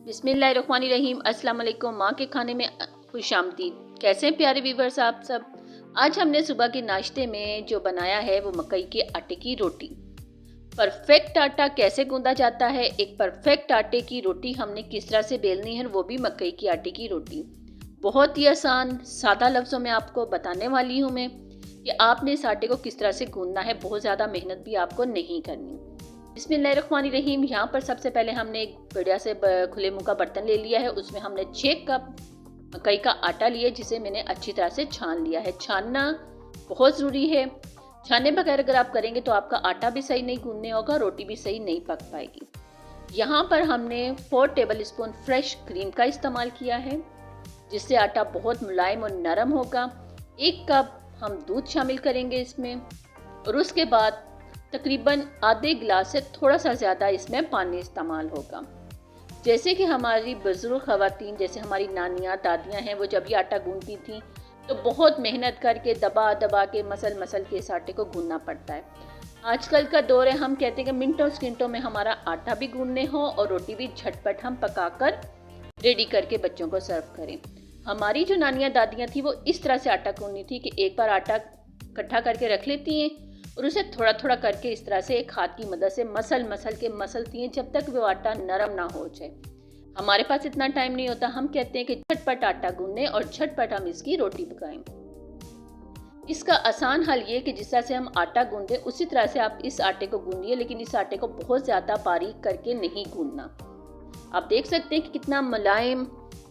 बिस्मिल्लाहिर्रहमानिर्रहीम। अस्सलाम वालेकुम। माँ के खाने में खुशामदीद। कैसे हैं प्यारे व्यूवर्स आप सब। आज हमने सुबह के नाश्ते में जो बनाया है वो मकई के आटे की रोटी। परफेक्ट आटा कैसे गूंदा जाता है, एक परफेक्ट आटे की रोटी हमने किस तरह से बेलनी है, वो भी मकई की आटे की रोटी। बहुत ही आसान सादा लफ्ज़ों में आपको बताने वाली हूँ मैं कि आपने इस आटे को किस तरह से गूंदना है। बहुत ज़्यादा मेहनत भी आपको नहीं करनी। बिस्मिल्लाहिर्रहमानिर्रहीम। यहाँ पर सबसे पहले हमने एक बढ़िया से खुले मुंह का बर्तन ले लिया है। उसमें हमने 6 कप मकई का आटा लिया जिसे मैंने अच्छी तरह से छान लिया है। छानना बहुत ज़रूरी है। छानने बगैर अगर आप करेंगे तो आपका आटा भी सही नहीं गूंदने होगा, रोटी भी सही नहीं पक पाएगी। यहाँ पर हमने 4 टेबल स्पून फ्रेश क्रीम का इस्तेमाल किया है जिससे आटा बहुत मुलायम और नरम होगा। 1 कप हम दूध शामिल करेंगे इसमें और उसके बाद तकरीबन आधे गिलास से थोड़ा सा ज़्यादा इसमें पानी इस्तेमाल होगा। जैसे कि हमारी बुजुर्ग ख़वातीन, जैसे हमारी नानियाँ दादियाँ हैं, वो जब ये आटा गूंदती थी तो बहुत मेहनत करके दबा दबा के मसल के इस आटे को गूंदना पड़ता है। आजकल का दौर है, हम कहते हैं कि मिनटों सेकंडों में हमारा आटा भी गूंदने हो और रोटी भी झटपट हम पकाकर रेडी करके बच्चों को सर्व करें। हमारी जो नानियाँ दादियाँ थी वो इस तरह से आटा गूंदती थी कि एक बार आटा इकट्ठा करके रख लेती हैं और उसे थोड़ा थोड़ा करके इस तरह से एक हाथ की मदद से मसलती हैं जब तक वो आटा नरम ना हो जाए। हमारे पास इतना टाइम नहीं होता, हम कहते हैं कि झटपट आटा गूंदें और झटपट हम इसकी रोटी पकाएं। इसका आसान हल ये कि जिस तरह से हम आटा गूंदें उसी तरह से आप इस आटे को गूंदिए, लेकिन इस आटे को बहुत ज़्यादा बारीक करके नहीं गूंदना। आप देख सकते हैं कि कितना मुलायम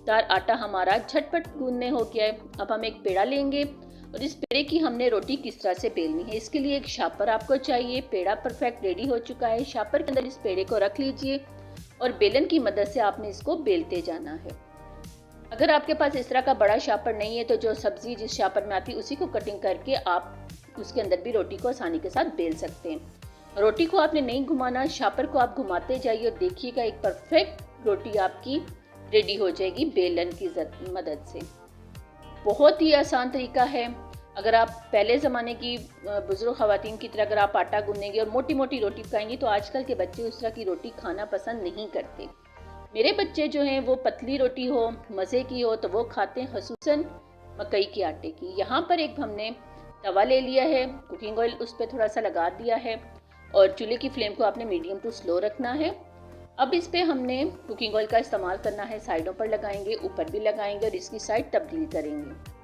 दार आटा हमारा झटपट गूंदने हो गया है। अब हम एक पेड़ा लेंगे और इस पेड़े की हमने रोटी किस तरह से बेलनी है, इसके लिए एक शापर आपको चाहिए। पेड़ा परफेक्ट रेडी हो चुका है। शापर के अंदर इस पेड़े को रख लीजिए और बेलन की मदद से आपने इसको बेलते जाना है। अगर आपके पास इस तरह का बड़ा शापर नहीं है तो जो सब्जी जिस शापर में आती है उसी को कटिंग करके आप उसके अंदर भी रोटी को आसानी के साथ बेल सकते हैं। रोटी को आपने नहीं घुमाना, शापर को आप घुमाते जाइए और देखिएगा एक परफेक्ट रोटी आपकी रेडी हो जाएगी बेलन की मदद से। बहुत ही आसान तरीका है। अगर आप पहले ज़माने की बुजुर्ग ख़वातीन की तरह अगर आप आटा गूंदेंगे और मोटी मोटी रोटी पकाएंगे तो आजकल के बच्चे उस तरह की रोटी खाना पसंद नहीं करते। मेरे बच्चे जो हैं वो पतली रोटी हो, मज़े की हो तो वो खाते हैं, ख़ुसूसन मकई के आटे की। यहाँ पर एक हमने तवा ले लिया है, कुकिंग ऑयल उस पर थोड़ा सा लगा दिया है और चूल्हे की फ्लेम को आपने मीडियम टू स्लो रखना है। अब इस पर हमने कुकिंग ऑयल का इस्तेमाल करना है। साइडों पर लगाएंगे, ऊपर भी लगाएंगे और इसकी साइड तब्दील करेंगे।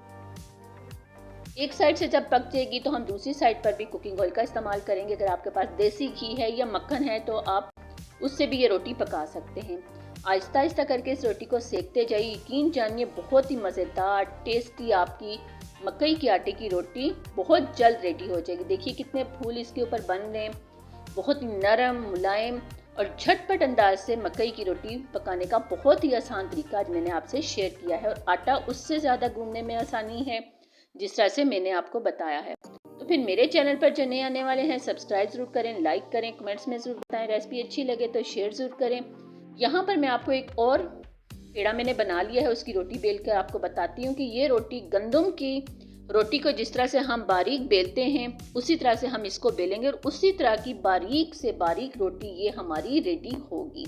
एक साइड से जब पक जाएगी तो हम दूसरी साइड पर भी कुकिंग ऑयल का इस्तेमाल करेंगे। अगर आपके पास देसी घी है या मक्खन है तो आप उससे भी ये रोटी पका सकते हैं। आहिस्ता आहिस्ता करके इस रोटी को सेकते जाइए। यकीन जानिए बहुत ही मज़ेदार टेस्टी आपकी मकई के आटे की रोटी बहुत जल्द रेडी हो जाएगी। देखिए कितने फूल इसके ऊपर बन रहे हैं। बहुत ही नरम मुलायम और झटपट अंदाज से मकई की रोटी पकाने का बहुत ही आसान तरीका आज मैंने आपसे शेयर किया है और आटा उससे ज़्यादा गूंदने में आसानी है जिस तरह से मैंने आपको बताया है। तो फिर मेरे चैनल पर जो नए आने वाले हैं सब्सक्राइब ज़रूर करें, लाइक करें, कमेंट्स में ज़रूर बताएं। रेसिपी अच्छी लगे तो शेयर ज़रूर करें। यहाँ पर मैं आपको एक और पेड़ा मैंने बना लिया है, उसकी रोटी बेल कर आपको बताती हूँ कि ये रोटी गंदम की रोटी को जिस तरह से हम बारीक बेलते हैं उसी तरह से हम इसको बेलेंगे और उसी तरह की बारीक से बारीक रोटी ये हमारी रेडी होगी।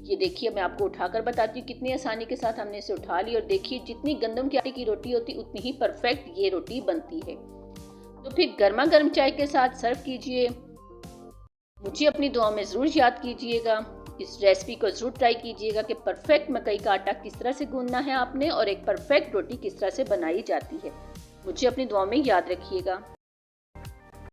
ये देखिए मैं आपको उठाकर बताती हूँ कितनी आसानी के साथ हमने इसे उठा ली और देखिए जितनी गंदम के आटे की रोटी होती उतनी ही परफेक्ट ये रोटी बनती है। तो फिर गर्मा गर्म चाय के साथ सर्व कीजिए। मुझे अपनी दुआ में ज़रूर याद कीजिएगा। इस रेसिपी को ज़रूर ट्राई कीजिएगा कि परफेक्ट मकई का आटा किस तरह से गूंदना है आपने और एक परफेक्ट रोटी किस तरह से बनाई जाती है। मुझे अपनी दुआ में याद रखिएगा।